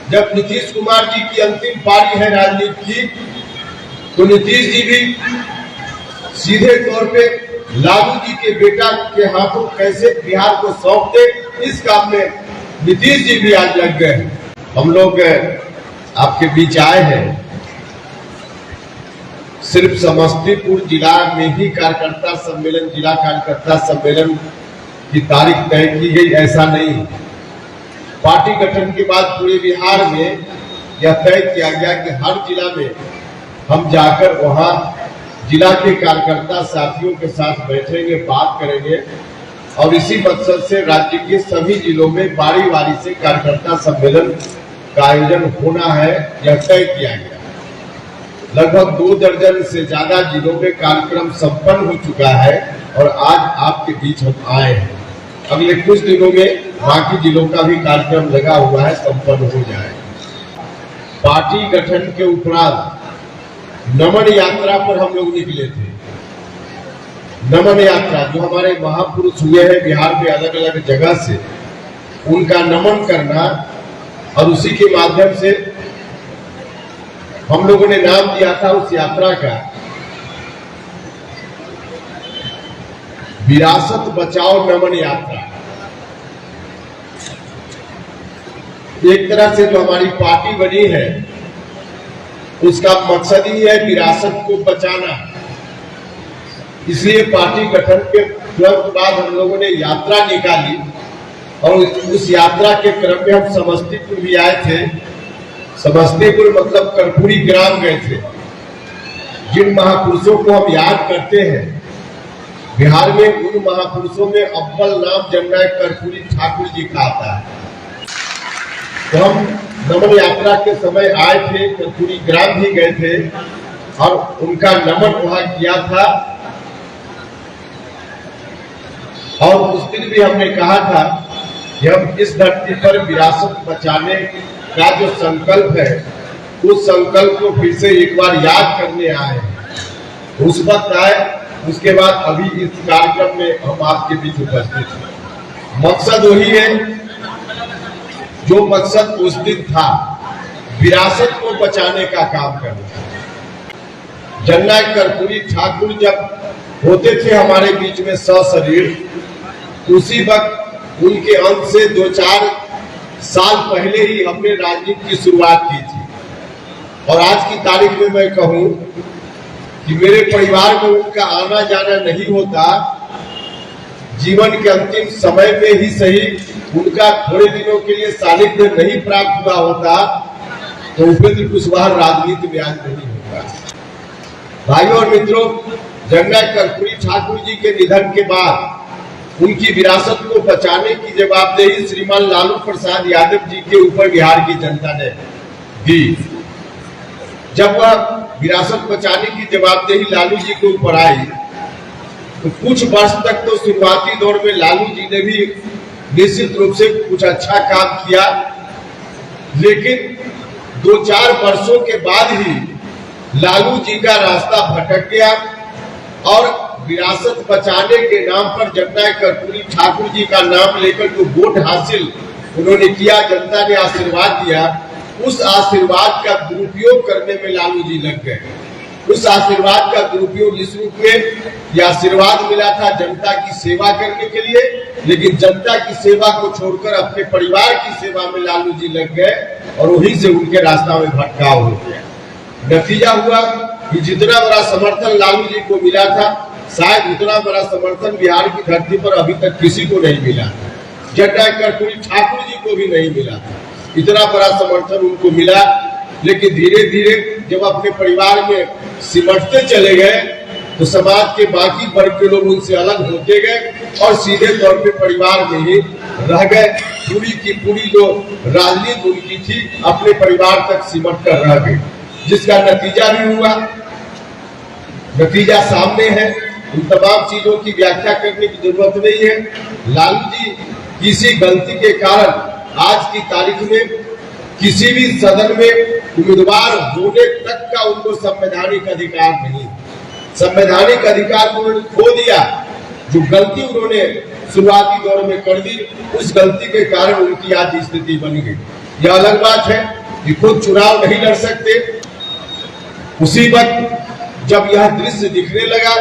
जब नीतीश कुमार जी की अंतिम पारी है राजनीति की, तो नीतीश जी भी सीधे तौर पे लालू जी के बेटा के हाथों कैसे बिहार को सौंप दे, इस काम में नीतीश जी भी आज लग गए। हम लोग आपके बीच आए हैं, सिर्फ समस्तीपुर जिला में ही कार्यकर्ता सम्मेलन, जिला कार्यकर्ता सम्मेलन की तारीख तय की गई, ऐसा नहीं। पार्टी गठन के बाद पूरे बिहार में यह तय किया गया कि हर जिला में हम जाकर वहां जिला के कार्यकर्ता साथियों के साथ बैठेंगे, बात करेंगे और इसी मकसद से राज्य के सभी जिलों में बारी बारी से कार्यकर्ता सम्मेलन का आयोजन होना है, यह तय किया गया। लगभग 2 दर्जन से ज्यादा जिलों में कार्यक्रम संपन्न हो चुका है और आज आपके बीच हम आए हैं। अगले कुछ दिनों में बाकी जिलों का भी कार्यक्रम लगा हुआ है, संपन्न हो जाए। पार्टी गठन के उपरांत नमन यात्रा पर हम लोग निकले थे। नमन यात्रा जो हमारे महापुरुष हुए हैं बिहार में अलग अलग जगह से, उनका नमन करना और उसी के माध्यम से हम लोगों ने नाम दिया था उस यात्रा का विरासत बचाओ नमन यात्रा। एक तरह से जो हमारी पार्टी बनी है उसका मकसद ही है विरासत को बचाना। इसलिए पार्टी गठन के तुरंत बाद हम लोगों ने यात्रा निकाली और उस यात्रा के क्रम में हम समस्तीपुर भी आए थे। समस्तीपुर मतलब कर्पूरी ग्राम गए थे। जिन महापुरुषों को हम याद करते हैं बिहार में, उन महापुरुषों में अव्वल नाम जननायक कर्पूरी ठाकुर जी का आता है। तो हम नमन यात्रा के समय आए थे, कर्पूरी ग्राम भी गए थे और उनका नमन वहां किया था। और उस दिन भी हमने कहा था कि हम इस धरती पर विरासत बचाने का जो संकल्प है, उस संकल्प को फिर से एक बार याद करने आए हैं। उस वक्त आए, उसके बाद अभी इस कार्यक्रम में हम आपके बीच उपस्थित हैं। मकसद वही है जो मकसद उस दिन था, विरासत को बचाने का काम करना। जननायक कर्पूरी ठाकुर जब होते थे हमारे बीच में सशरीर, उसी वक्त उनके अंत से 2-4 साल पहले ही हमने राजनीति की शुरुआत की थी। और आज की तारीख में मैं कहूं कि मेरे परिवार में उनका आना जाना नहीं होता, जीवन के अंतिम समय में ही सही उनका थोड़े दिनों के लिए सानिध्य नहीं प्राप्त हुआ होता, तो उपेंद्र कुशवाहा राजनीति में आज नहीं होता। भाइयों और मित्रों, जननायक कर्पूरी ठाकुर जी के निधन के बाद उनकी विरासत को बचाने की जवाबदेही श्रीमान लालू प्रसाद यादव जी के ऊपर बिहार की जनता ने दी। जब वह विरासत बचाने की जवाबदेही लालू जी के ऊपर आई, तो कुछ वर्ष तक तो शुरुआती दौर में लालू जी ने भी निश्चित रूप से कुछ अच्छा काम किया, लेकिन 2-4 वर्षों के बाद ही लालू जी का रास्ता भटक गया और विरासत बचाने के नाम पर जननायक कर्पूरी ठाकुर जी का नाम लेकर जो वोट हासिल उन्होंने किया, जनता ने आशीर्वाद दिया, उस आशीर्वाद का दुरुपयोग करने में लालू जी लग गए। उस आशीर्वाद का दुरुपयोग इस रूप में, यह आशीर्वाद मिला था जनता की सेवा करने के लिए, लेकिन जनता की सेवा को छोड़कर अपने परिवार की सेवा में लालू जी लग गए और वहीं से उनके रास्ता में भटकाव हो गया। नतीजा हुआ कि जितना बड़ा समर्थन लालू जी को मिला था, शायद उतना बड़ा समर्थन बिहार की धरती पर अभी तक किसी को नहीं मिला। जननायक कर्पूरी ठाकुर जी को भी नहीं मिला था, इतना बड़ा समर्थन उनको मिला। लेकिन धीरे धीरे जब अपने परिवार में सिमटते चले गए, तो समाज के बाकी वर्ग के लोग उनसे अलग होते गए और सीधे तौर पे परिवार में ही रह गए। पूरी की पूरी जो राजनीति उनकी थी अपने परिवार तक सिमट कर रह गई, जिसका नतीजा भी हुआ। नतीजा सामने है, उन तमाम चीजों की व्याख्या करने की जरूरत नहीं है। लालू जी किसी गलती के कारण आज की तारीख में किसी भी सदन में उम्मीदवार होने तक का उनको संवैधानिक अधिकार नहीं। संवैधानिक अधिकार को उन्होंने खो दिया। जो गलती उन्होंने शुरुआती दौर में कर दी, उस गलती के कारण उनकी आज स्थिति बन गई। यह अलग बात है कि खुद चुनाव नहीं लड़ सकते। उसी वक्त जब यह दृश्य दिखने लगा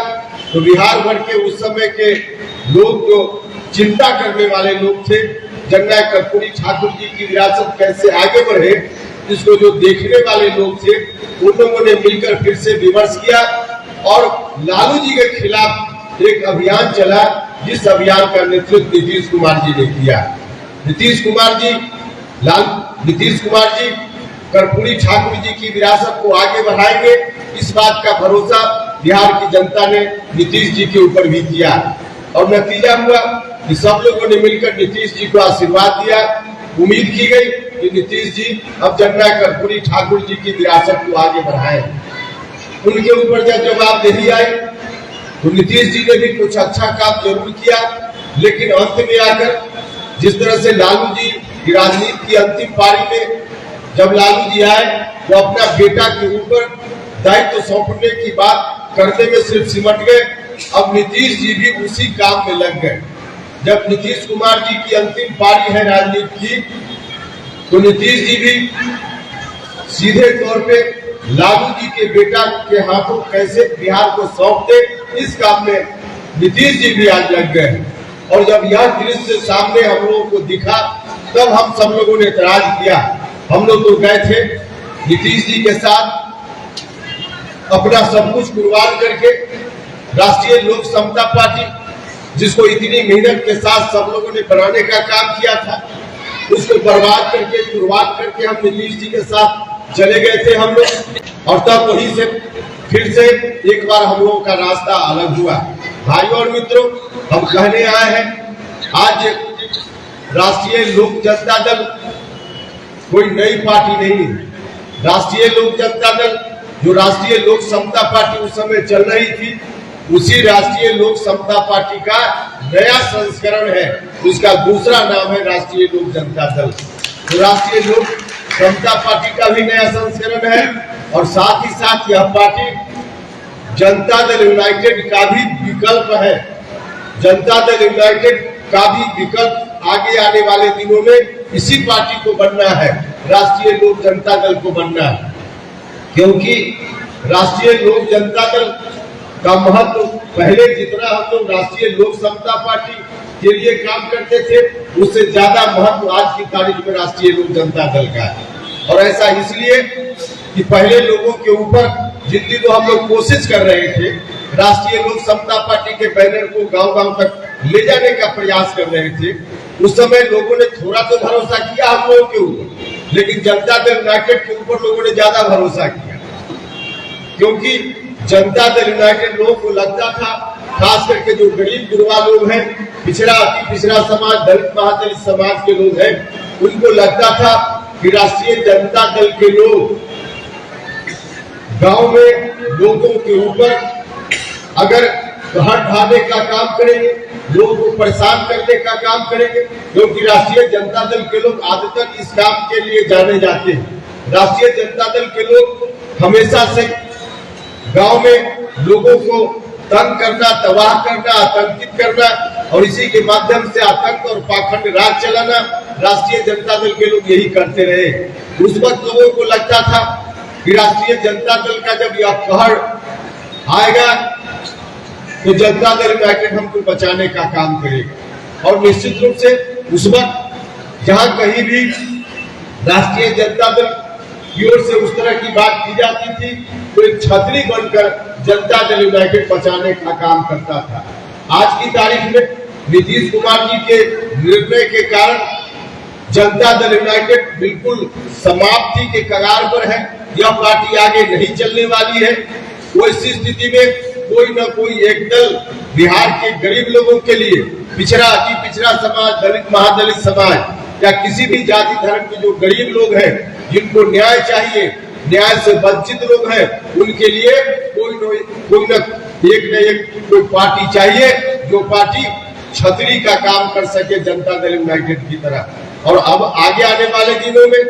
तो बिहार भर के उस समय के लोग जो चिंता करने वाले लोग थे, जननायक कर्पूरी ठाकुर जी की विरासत कैसे आगे बढ़े, इसको जो देखने वाले लोग थे उन लोगों ने मिलकर फिर से विमर्श किया और लालू जी के खिलाफ एक अभियान चला, जिस अभियान का नेतृत्व नीतीश कुमार जी ने किया। नीतीश कुमार जी कर्पूरी ठाकुर जी की विरासत को आगे बढ़ाएंगे, इस बात का भरोसा बिहार की जनता ने नीतीश जी के ऊपर भी किया और नतीजा हुआ कि सब लोगों ने मिलकर नीतीश जी को आशीर्वाद दिया। उम्मीद की गई कि नीतीश जी अब जननायक कर्पूरी ठाकुर जी की विरासत को आगे बढ़ाएं। उनके ऊपर जब जवाबदेही आई तो नीतीश जी ने भी कुछ अच्छा काम जरूर किया, लेकिन अंत में आकर जिस तरह से लालू जी की राजनीति की अंतिम पारी में जब लालू जी आए वो अपना बेटा के ऊपर दायित्व सौंपने की बात करने में सिर्फ सिमट गए। अब नीतीश जी भी उसी काम में लग गए। जब नीतीश कुमार जी की अंतिम पारी है राजनीति की, तो नीतीश जी भी सीधे तौर पे लालू जी के बेटा के हाथों कैसे बिहार को सौंप दे, इस काम में नीतीश जी भी आज लग गए। और जब यह दृश्य सामने हम लोगों को दिखा तब हम सब लोगों ने एतराज किया। हम लोग तो गए थे नीतीश जी के साथ अपना सब कुछ कुर्बान करके राष्ट्रीय लोक समता पार्टी, जिसको इतनी मेहनत के साथ सब लोगों ने बनाने का काम किया था, उसको बर्बाद करके कुर्बान करके हम नीतीश जी के साथ चले गए थे हम लोग। और तब वहीं से फिर से एक बार हम लोगों का रास्ता अलग हुआ। भाइयों और मित्रों, हम कहने आए हैं आज राष्ट्रीय लोक जनता दल कोई नई पार्टी नहीं है। राष्ट्रीय लोक जनता दल जो राष्ट्रीय लोक समता पार्टी उस समय चल रही थी, उसी राष्ट्रीय लोक समता पार्टी का नया संस्करण है, उसका दूसरा नाम है राष्ट्रीय लोक जनता दल। तो राष्ट्रीय लोक समता पार्टी का भी नया संस्करण है और साथ ही साथ यह पार्टी जनता दल यूनाइटेड का भी विकल्प है। जनता दल यूनाइटेड का भी विकल्प आगे आने वाले दिनों में इसी पार्टी को बनना है, राष्ट्रीय लोक जनता दल को बनना है। क्योंकि राष्ट्रीय लोक जनता दल का महत्व पहले जितना हम लोग राष्ट्रीय लोक समता पार्टी के लिए काम करते थे, उससे ज्यादा महत्व आज की तारीख में राष्ट्रीय लोक जनता दल का है। और ऐसा इसलिए कि पहले लोगों के ऊपर जितनी तो हम लोग कोशिश कर रहे थे, राष्ट्रीय लोक समता पार्टी के बैनर को गांव-गांव तक ले जाने का प्रयास कर रहे थे, उस समय लोगों ने थोड़ा तो भरोसा किया हम लोगों के ऊपर, लेकिन जनता दल यूनाइटेड के ऊपर लोगों ने ज्यादा भरोसा किया। क्योंकि जनता दल यूनाइटेड लोगों को लगता था, खास करके जो गरीब गुरबा लोग हैं, पिछड़ा अति पिछड़ा समाज, दलित महादलित समाज के लोग हैं, उनको लगता था कि राष्ट्रीय जनता दल के लोग गांव में लोगों के ऊपर अगर घर ढाने का काम करेंगे, लोगों को परेशान करने का काम करेंगे, क्योंकि राष्ट्रीय जनता दल के लोग आदतन इस काम के लिए जाने जाते हैं। राष्ट्रीय जनता दल के लोग हमेशा से गांव में लोगों को तंग करना, तबाह करना, आतंकित करना और इसी के माध्यम से आतंक और पाखंड राज चलाना, राष्ट्रीय जनता दल के लोग यही करते रहे। उस वक्त लोगों को लगता था कि राष्ट्रीय जनता दल का जब यह कहर आएगा तो जनता दल यूनाइटेड हमको बचाने का काम करेगा। और निश्चित रूप से उस वक्त जहां कहीं भी राष्ट्रीय जनता दल की ओर से उस तरह की बात की जाती थी, तो एक छतरी बनकर जनता दल यूनाइटेड बचाने का काम करता था। आज की तारीख में नीतीश कुमार जी के निर्णय के कारण जनता दल यूनाइटेड बिल्कुल समाप्ति के कगार पर है। यह पार्टी आगे नहीं चलने वाली है। वो इस स्थिति में कोई न कोई एक दल बिहार के गरीब लोगों के लिए, पिछड़ा अति पिछड़ा समाज, दलित महादलित समाज या किसी भी जाति धर्म के जो गरीब लोग हैं, जिनको न्याय चाहिए, न्याय से वंचित लोग हैं, उनके लिए कोई न एक कोई पार्टी चाहिए जो पार्टी छतरी का काम कर सके जनता दल यूनाइटेड की तरह। और अब आगे आने वाले दिनों में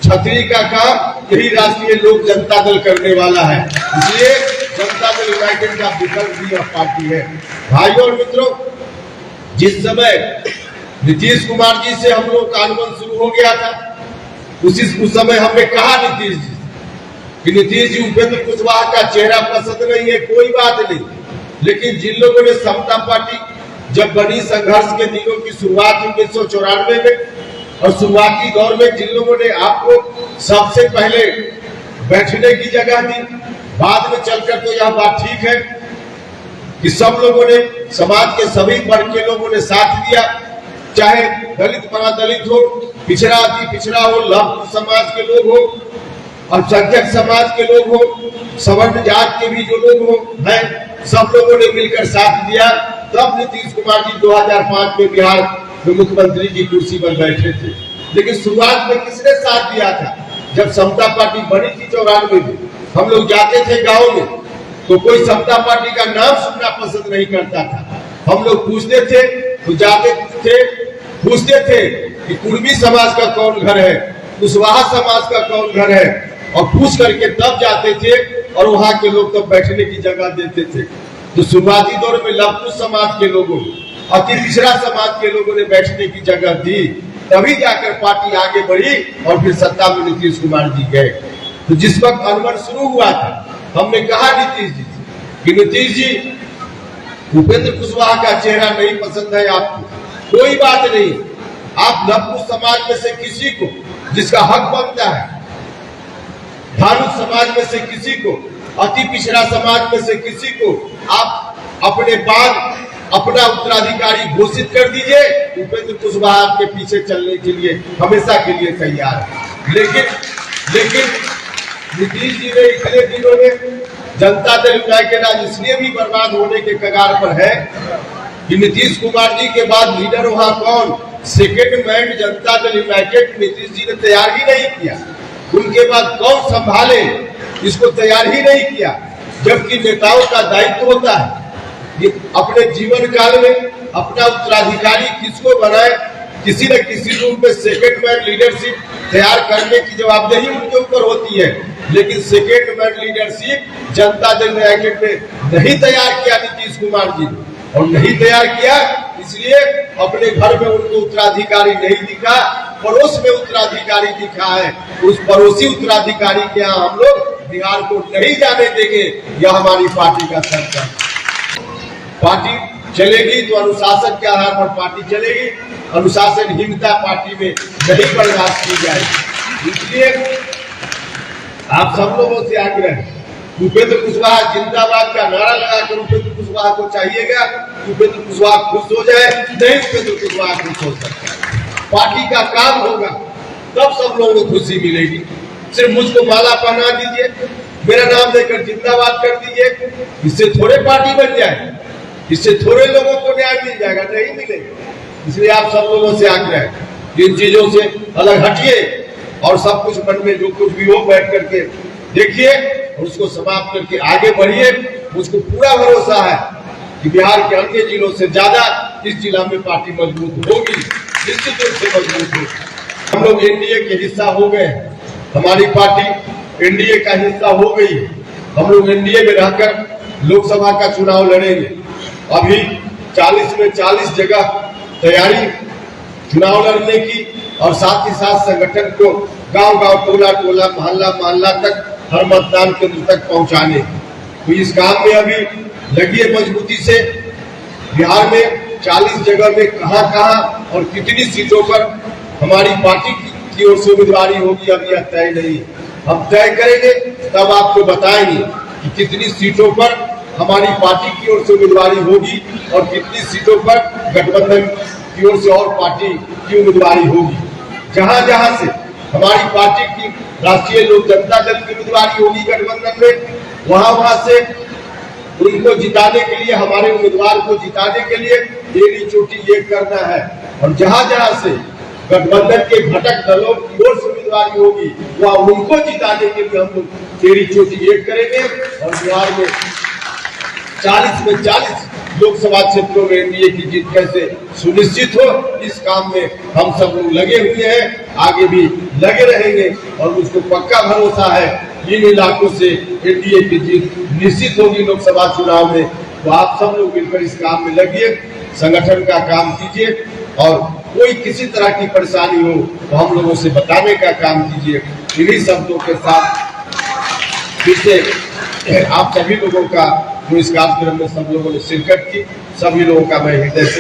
छतरी का काम यही राष्ट्रीय लोक जनता दल करने वाला है। इसलिए जनता दल यूनाइटेड का विकल्प भी यह पार्टी है। भाइयों और मित्रों, जिस समय नीतीश कुमार जी से हम लोग का अनुबंध शुरू हो गया था, उस समय हमने कहा नीतीश जी कि नीतीश जी उपेंद्र कुशवाहा का चेहरा पसंद नहीं है, कोई बात नहीं, लेकिन जिन लोगों ने समता पार्टी जब बनी संघर्ष के दिनों की शुरुआत 1994 में और शुरुआती दौर में जिन लोगों ने आपको सबसे पहले बैठने की जगह दी, बाद में चलकर तो यह बात ठीक है कि सब लोगों ने, समाज के सभी वर्ग के लोगों ने साथ दिया, चाहे दलित परादलित हो, पिछड़ा अति पिछड़ा हो, लघु समाज के लोग हो, अल्पसंख्यक समाज के लोग हो, सवर्ण जात के भी जो लोग हो हैं, सब लोगों ने मिलकर साथ दिया। तब नीतीश कुमार जी 2005 में बिहार में मुख्यमंत्री की कुर्सी पर बैठे थे। लेकिन शुरुआत में किसने साथ दिया था? जब समता पार्टी बनी थी 94 में, हम लोग जाते थे गाँव में तो कोई समता पार्टी का नाम सुनना पसंद नहीं करता था। हम लोग पूछते थे तो जाते थे, पूछते थे कि कुर्मी समाज का कौन घर है, कुशवाहा समाज का कौन घर है, और पूछ करके तब जाते थे और वहां के लोग तब बैठने की जगह देते थे। तो शुरुआती दौर में लघु समाज के लोगों, अति पिछड़ा समाज के लोगों ने बैठने की जगह दी, तभी जाकर पार्टी आगे बढ़ी और फिर सत्ता में नीतीश कुमार जी गए। तो जिस वक्त अनबन शुरू हुआ था, हमने कहा नीतीश जी कि नीतीश जी उपेंद्र कुशवाहा का चेहरा नहीं पसंद है आपको, कोई बात नहीं, आप लघु समाज में से किसी को जिसका हक बनता है, धार्मिक समाज में से किसी को, अति पिछड़ा समाज में से किसी को आप अपने बाद अपना उत्तराधिकारी घोषित कर दीजिए। उपेंद्र कुशवाहा के पीछे चलने के लिए हमेशा के लिए तैयार है। लेकिन नीतीश जी ने इतने दिनों में जनता दल यूनाइटेड आज इसलिए भी बर्बाद होने के कगार पर है कि नीतीश कुमार जी के बाद लीडर वहां कौन, second man Janata Dal United Nitish ji ने तैयार ही नहीं किया। उनके बाद कौन संभाले, इसको तैयार ही नहीं किया। जबकि नेताओं का दायित्व होता है कि अपने जीवन काल में अपना उत्तराधिकारी किसको बनाए, किसी न किसी रूप में सेकेंड मैन लीडरशिप तैयार करने की जवाबदेही उनके ऊपर होती है। लेकिन second man leadership Janata Dal United ने नहीं तैयार किया नीतीश कुमार जी ने, और नहीं तैयार किया इसलिए अपने घर में उनको उत्तराधिकारी नहीं दिखा, पड़ोस में उत्तराधिकारी दिखा है। उस पड़ोसी उत्तराधिकारी के यहाँ हम लोग बिहार को नहीं जाने देंगे। यह हमारी पार्टी का संकल्प। पार्टी चलेगी तो अनुशासन के आधार पर पार्टी चलेगी, अनुशासनहीनता पार्टी में नहीं बर्दाश्त की जाएगी। इसलिए आप सब लोगों से आग्रह है, उपेंद्र कुशवाहा जिंदाबाद का नारा लगाकर उपेंद्र कुशवाहा को चाहिएगा। उपेंद्र कुशवाहा खुश हो जाए, नहीं उपेंद्र कुशवाहा खुश हो सकता है। पार्टी का काम होगा तब सब लोगों को खुशी मिलेगी। सिर्फ मुझको माला पहना दीजिए, मेरा नाम देकर जिंदाबाद कर दीजिए, इससे थोड़े पार्टी बन जाए, इससे थोड़े लोगों को न्याय मिल जाएगा, नहीं मिलेगा। इसलिए आप सब लोगों से आग्रह है, इन चीजों से अलग हटिए और सब कुछ मन में जो कुछ भी हो बैठ करके देखिए और उसको समाप्त करके आगे बढ़िए। मुझको पूरा भरोसा है कि बिहार के अन्य जिलों से ज्यादा इस जिला में पार्टी मजबूत होगी, निश्चित रूप से मजबूत होगी। हम लोग एनडीए के हिस्सा हो गए, हमारी पार्टी एनडीए का हिस्सा हो गई है। हम लोग एनडीए में रहकर लोकसभा का चुनाव लड़ेंगे। अभी 40 में 40 जगह तैयारी चुनाव लड़ने की और साथ ही साथ संगठन को गांव-गांव, टोला-टोला, मोहल्ला तक हर मतदान केंद्र तक पहुंचाने। तो इस काम में अभी लगिए मजबूती से। बिहार में 40 जगह में कहां और कितनी सीटों पर हमारी पार्टी की ओर से उम्मीदवारी होगी अभी यह तय नहीं। हम तय करेंगे तब आपको बताएंगे कि कितनी सीटों पर हमारी पार्टी की ओर से उम्मीदवारी होगी और कितनी सीटों पर गठबंधन की ओर से और पार्टी की उम्मीदवारी होगी। जहां जहां से हमारी पार्टी की राष्ट्रीय लोक जनता दल की उम्मीदवारी होगी गठबंधन में, वहां से उनको जिताने के लिए, हमारे उम्मीदवार को जिताने के लिए एड़ी चोटी एक करना है। और जहां जहां से गठबंधन के घटक दलों की ओर से उम्मीदवारी होगी वहां उनको जिताने के लिए हम लोग एड़ी चोटी एक करेंगे। और बिहार में 40 में 40 लोकसभा क्षेत्रों में एनडीए की जीत कैसे सुनिश्चित हो, इस काम में हम सब लोग लगे हुए हैं, आगे भी लगे रहेंगे। और मुझको पक्का भरोसा है इन इलाकों से एनडीए की जीत निश्चित होगी लोकसभा चुनाव में। तो आप सब लोग मिलकर इस काम में लगिए, संगठन का काम कीजिए और कोई किसी तरह की परेशानी हो तो हम लोगों से बताने का काम कीजिए। इन्हीं शब्दों के साथ फिर से आप सभी लोगों का जो इस कार्यक्रम में सब लोगों ने शिरकत की, सभी लोगों का मैं हृदय से